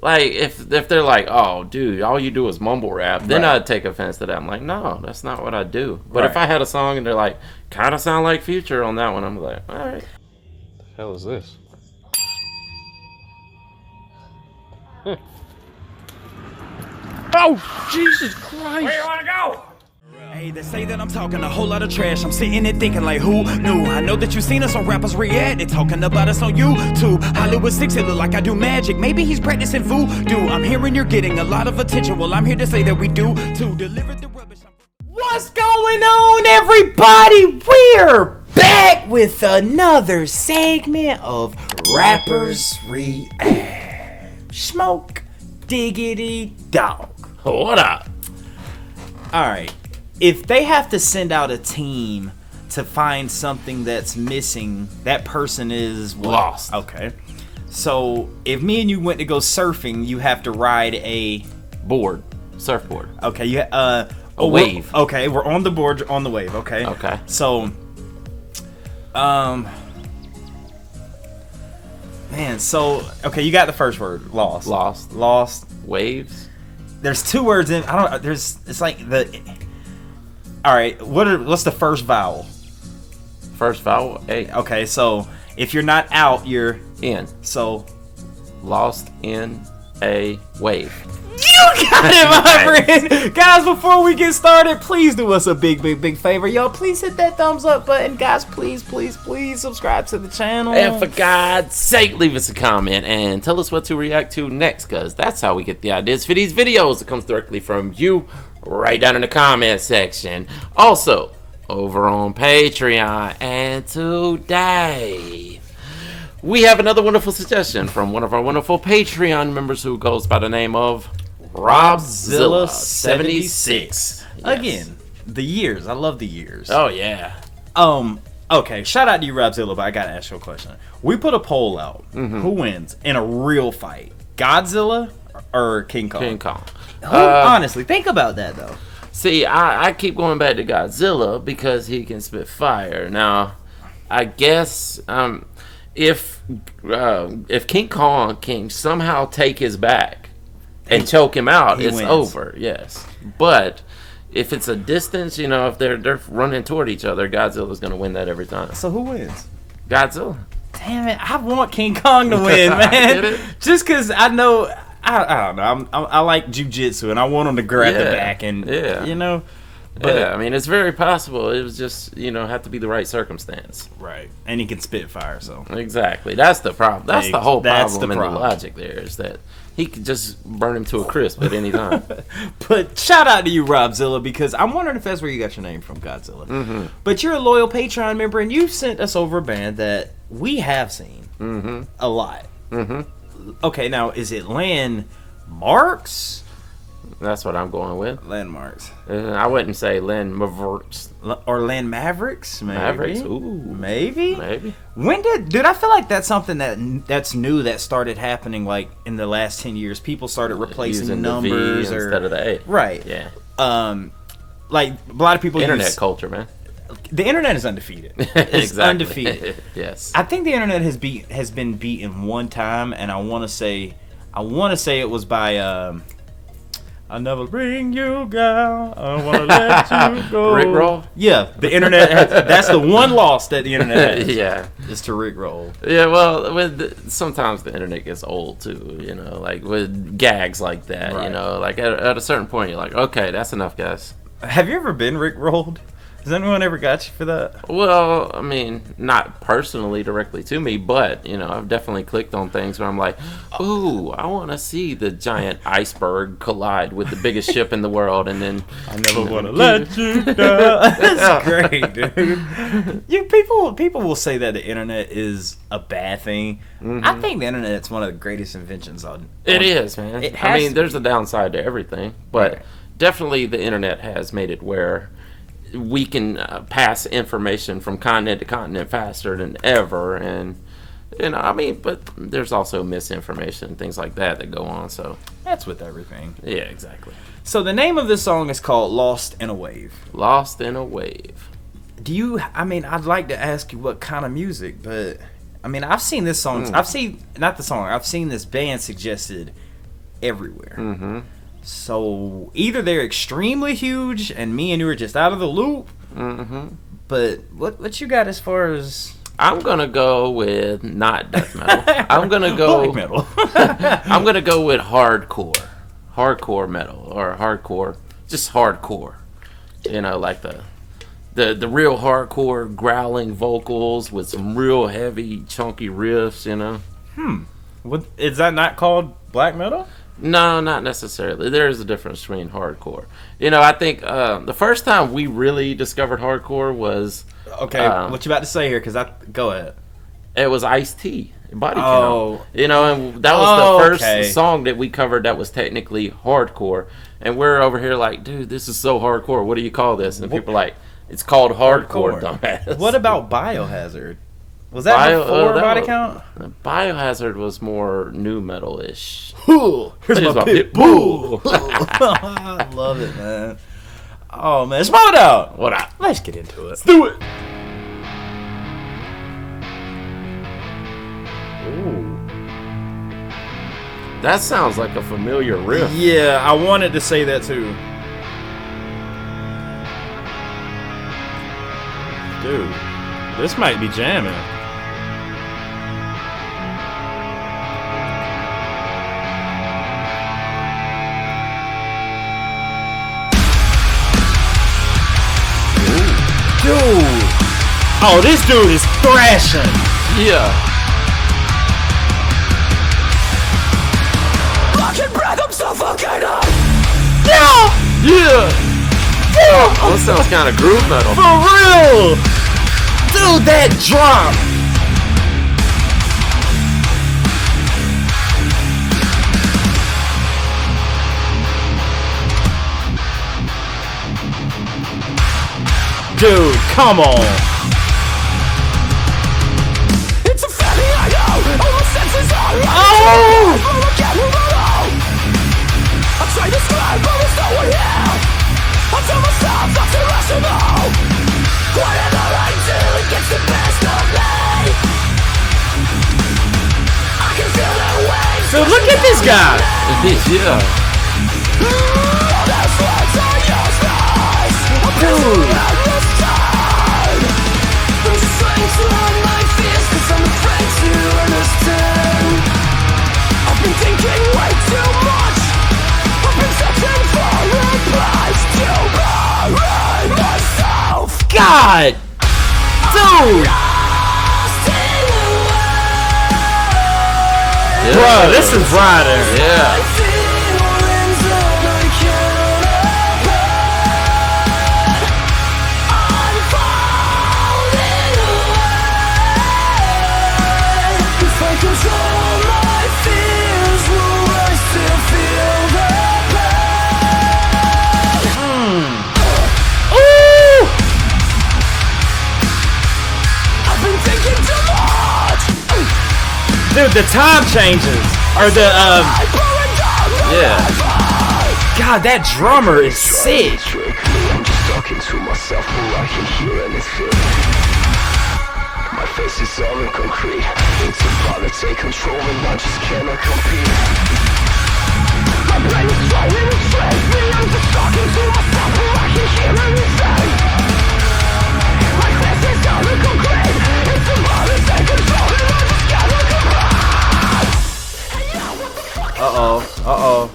like, if they're like, oh, dude, all you do is mumble rap, then I'd take offense to that. I'm like, no, that's not what I do. But if I had a song and they're like, kind of sound like Future on that one, I'm like, all right. What the hell is this? Oh, Jesus Christ! Where you want to go? Hey, they say that I'm talking a whole lot of trash. I'm sitting there thinking like, who knew? I know that you seen us on rappers react. They talking about us on YouTube. Hollywood 6, it look like I do magic. Maybe he's practicing voodoo. I'm hearing you're getting a lot of attention. Well, I'm here to say that we do to deliver the rubbish. What's going on, everybody? We're back with another segment of Rappers React. Smoke diggity dog. What up? Alright, if they have to send out a team to find something that's missing, that person is what? Lost. Okay. So, if me and you went to go surfing, you have to ride a surfboard. Okay, a wave. Okay, we're on the board, on the wave, okay? Okay. So, okay, you got the first word, lost. Waves. There's two words in, it's like alright, what's the first vowel? First vowel, A. Okay, so, if you're not out, you're in. So, lost in a wave. You got it, my friend! Guys, before we get started, please do us a big favor. Y'all, please hit that thumbs up button. Guys, please subscribe to the channel. And for God's sake, leave us a comment and tell us what to react to next, because that's how we get the ideas for these videos. It comes directly from you right down in the comment section. Also, over on Patreon. And today, we have another wonderful suggestion from one of our wonderful Patreon members who goes by the name of Robzilla76. Yes. Again, the years. I love the years. Oh, yeah. Okay, shout out to you, Robzilla, but I gotta ask you a question. We put a poll out. Who wins in a real fight? Godzilla or King Kong? King Kong. Honestly, think about that, though. See, I keep going back to Godzilla because he can spit fire. Now, I guess if King Kong can somehow take his back and choke him out, it's wins. over. Yes, but if it's a distance, if they're running toward each other, Godzilla's gonna win that every time. So who wins? Godzilla. Damn it! I want King Kong to win, man. Get it? Just because I know. I don't know. I like jujitsu, and I want him to grab the back, and But, yeah, I mean, it's very possible. It was just, have to be the right circumstance. Right. And he can spit fire, so. Exactly. That's the problem. That's the whole problem in the problem. logic there, is that he could just burn him to a crisp at any time. But shout out to you, Robzilla, because I'm wondering if that's where you got your name from, Godzilla. But you're a loyal Patreon member, and you've sent us over a band that we have seen a lot. Okay, now, is it Landmvrks? That's what I'm going with. Landmarks. I wouldn't say Landmvrks. Or Landmvrks, maybe. Mavericks? Ooh. Maybe? Maybe. Dude, I feel like that's something that's new that started happening, like, in the last 10 years. People started replacing using numbers the V instead of the A. Right. Yeah. Like, a lot of people Internet culture, man. The internet is undefeated. It's Exactly. undefeated. Yes. I think the internet has been beaten one time, and I want to say it was by I'll never bring you down. I want to let you go. Rick Roll? Yeah, the internet that's the one loss that the internet has. Yeah. Is to Rick Roll. Yeah, well, sometimes the internet gets old too, like with gags like that, Right. like at a certain point you're like, okay, that's enough, guys. Have you ever been Rick Rolled? Has anyone ever got you for that? Well, I mean, not personally directly to me, but, I've definitely clicked on things where I'm like, ooh, I want to see the giant iceberg collide with the biggest ship in the world, and then... I never want to let you down. That's great, dude. People will say that the internet is a bad thing. I think the internet's one of the greatest inventions on... It is, man. I mean, there's a downside to everything, but definitely the internet has made it where... we can pass information from continent to continent faster than ever, and but there's also misinformation and things like that go on, so that's with everything. Yeah, exactly. So the name of this song is called Lost in a Wave. Lost in a Wave. I'd like to ask you what kind of music, but I've seen this song. I've seen this band suggested everywhere. Mm-hmm. So either they're extremely huge and me and you are just out of the loop. Mm-hmm. But what you got as far as? I'm gonna go with not death metal. I'm gonna go Black metal. I'm gonna go with hardcore metal, or just hardcore. You know, like the real hardcore growling vocals with some real heavy chunky riffs. You know. What is that not called black metal? No, not necessarily. There is a difference between hardcore. You know, I think the first time we really discovered hardcore was Okay, what you about to say here? Go ahead. it was Ice-T, Body Oh. Count. You know, and that was the Okay. first song that we covered that was technically hardcore. And we're over here like, dude, this is so hardcore. What do you call this? And people are like, it's called hardcore, dumbass. What about Biohazard? Was that before Body Count? Biohazard was more new metal-ish. Here's Here's my my pit pit bull. I love it, man. Oh man, small it out. What up? Let's get into it. Let's do it. That sounds like a familiar riff. Yeah, I wanted to say that too. Dude, this might be jamming. Dude. Oh, this dude is thrashing. Yeah. Yeah. That sounds kind of groove metal. For real. Dude, that drop. Dude, come on. It's a family I know. All my senses are Oh! I try to describe, but there's no one here. I tell myself that's irrational. Whatever I do, it gets the best of me. I can feel the waves. So look at this guy. Yeah. All those words are useless. I'm Dude. endless time. I'm just trying to hide my fears 'cause I'm afraid to understand. I've been thinking way too much. I've been searching for a place to bury myself. God. Dude. Lost in the way. Bro, this is Ryder. Yeah. My feelings and I can't hide. I'm falling away. If I control my fears, will I still feel the pain? Ooh. I've been thinking too much. Dude, the time changes. Or the I'm burning down the Yeah. God, that drummer is sick. I'm just talking to myself, all I can hear and it's my face is all in concrete. It's about to take control and I just cannot compete. My brain is trying to restrain me. I'm just talking to myself, all I can hear and it's my face is all in concrete. It's about to take control and I just cannot compete. Hey, yo, what the fuck? Uh-oh.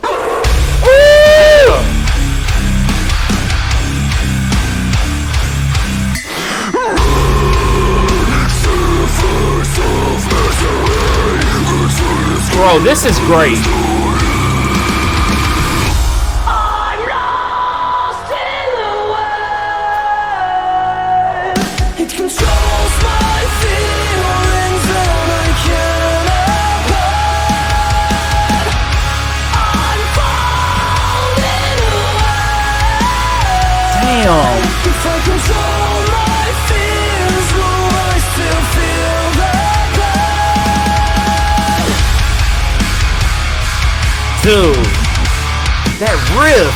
Bro, this is great. I'm lost in the way. It controls my feelings and I can't avoid. I'm falling away. Damn. If I control my fears, will I still feel the pain? Dude. That riff.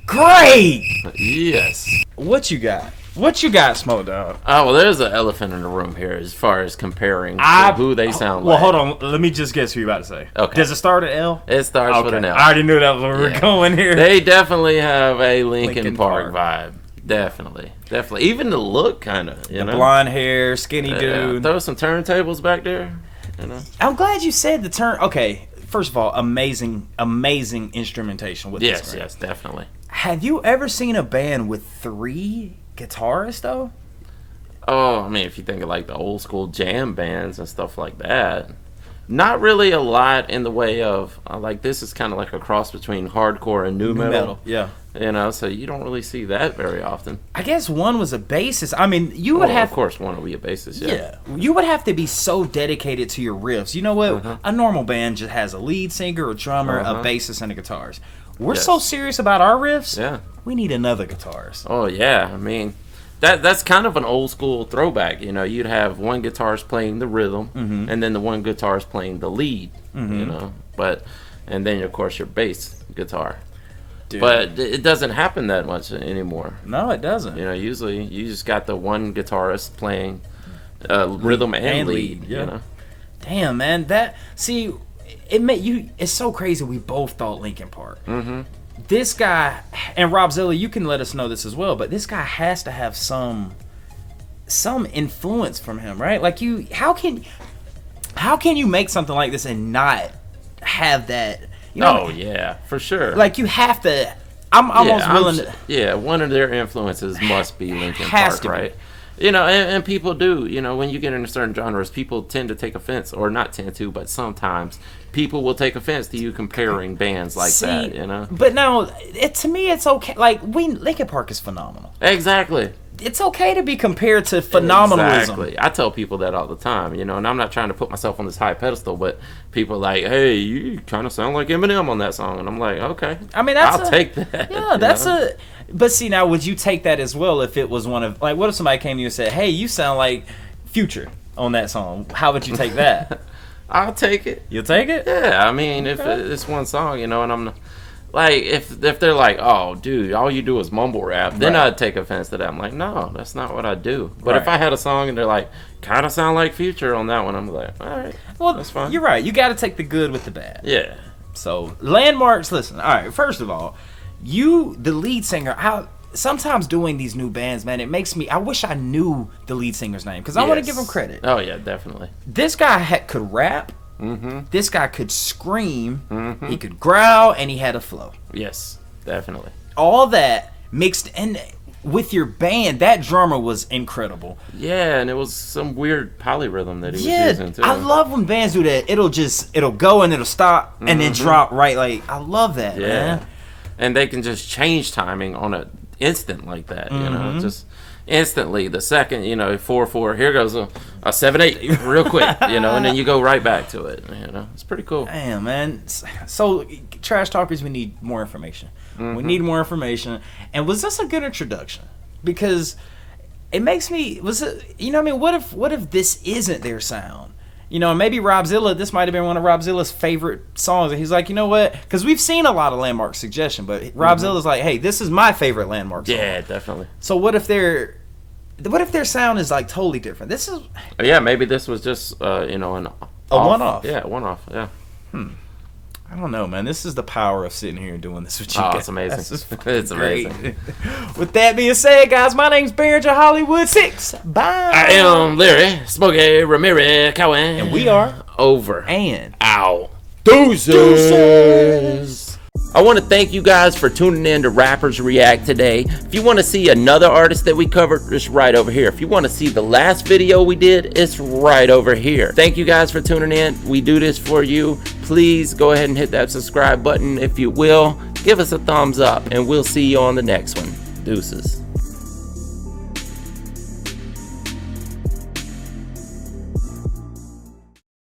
Great. Yes. What you got? What you got, Smoke Dog? Oh, well, there's an elephant in the room here as far as comparing to who they sound well, like. hold on. Let me just guess who you're about to say. Okay. Does it start at L? It starts with an L. I already knew that was where we were going here. They definitely have a Linkin Linkin Park Park. vibe. Definitely. Even the look, kind of. You know, Blonde hair, skinny dude. Throw some turntables back there. You know. I'm glad you said the turn. Okay, first of all, amazing instrumentation with this. Yes, definitely. Have you ever seen a band with 3 guitarists though? Oh, I mean, if you think of like the old school jam bands and stuff like that, not really a lot in the way of like this is kind of like a cross between hardcore and new metal. Yeah. You know, so you don't really see that very often. I guess one was a bassist. I mean, you would have. Of course, one will be a bassist. Yeah, you would have to be so dedicated to your riffs. You know what? A normal band just has a lead singer, a drummer, a bassist, and a guitarist. We're so serious about our riffs. Yeah. We need another guitarist. Oh yeah, I mean, that's kind of an old school throwback. You know, you'd have one guitarist playing the rhythm, and then the one guitarist playing the lead. You know, and then of course your bass guitar. Dude. But it doesn't happen that much anymore. No, it doesn't. You know, usually you just got the one guitarist playing rhythm and lead. Yeah. You know? Damn, man, it's so crazy. We both thought Linkin Park. This guy, and Rob Zilla, you can let us know this as well, but this guy has to have some influence from him, right? Like how can you make something like this and not have that? You know, oh yeah, for sure. Like you have to. I'm almost willing to. Yeah, one of their influences must be Linkin Has Park, to be. right? You know, and people do. You know, when you get into certain genres, people tend to take offense, or not tend to, but sometimes people will take offense to you comparing bands like that. You know. But no, to me, it's okay. Like Linkin Park is phenomenal. Exactly. It's okay to be compared to phenomenalism. Exactly. I tell people that all the time, you know, and I'm not trying to put myself on this high pedestal, but people are like, hey, you kind of sound like Eminem on that song. And I'm like, okay. I mean, I'll take that. Yeah, that's a... But see, now, would you take that as well if it was one of... Like, what if somebody came to you and said, hey, you sound like Future on that song? How would you take that? I'll take it. You'll take it? Yeah, I mean, if it's one song, you know, and I'm... Like, if they're like, oh, dude, all you do is mumble rap, then I'd take offense to that. I'm like, no, that's not what I do. But if I had a song and they're like, kind of sound like Future on that one, I'm like, all right, well, that's fine. You're right. You got to take the good with the bad. Yeah. So, Landmvrks, listen, all right, first of all, the lead singer, sometimes doing these new bands, man, it makes me, I wish I knew the lead singer's name, because I want to give him credit. Oh, yeah, definitely. This guy could rap. This guy could scream, he could growl, and he had a flow. Yes, definitely. All that mixed, and with your band, that drummer was incredible. Yeah, and it was some weird polyrhythm that he was using too. I love when bands do that. It'll go and it'll stop and then drop right. Like, I love that, man. And they can just change timing on an instant like that, you know, just instantly. The second, you know, 4/4, here goes a 7/8 real quick, you know, and then you go right back to it, you know. It's pretty cool. Damn, man. So, Trash Talkers, we need more information. We need more information. And was this a good introduction? Because it makes me, you know what I mean? What if this isn't their sound? You know, maybe Rob Zilla, this might have been one of Rob Zilla's favorite songs. And he's like, you know what? Because we've seen a lot of Landmark suggestion, but Rob Zilla's like, hey, this is my favorite Landmark song. Yeah, definitely. So what if their sound is like totally different? This is... Yeah, maybe this was just, you know, a one-off. Yeah, one-off, yeah. I don't know, man. This is the power of sitting here and doing this with you guys. It's amazing. It's great. amazing. With that being said, guys, my name's Barringer Hollywood 6. Bye. I am Larry Smokey Ramirez Cowan. And we are over and out. Deuces. I want to thank you guys for tuning in to Rappers React today. If you want to see another artist that we covered, it's right over here. If you want to see the last video we did, it's right over here. Thank you guys for tuning in. We do this for you. Please go ahead and hit that subscribe button if you will. Give us a thumbs up, and we'll see you on the next one. Deuces.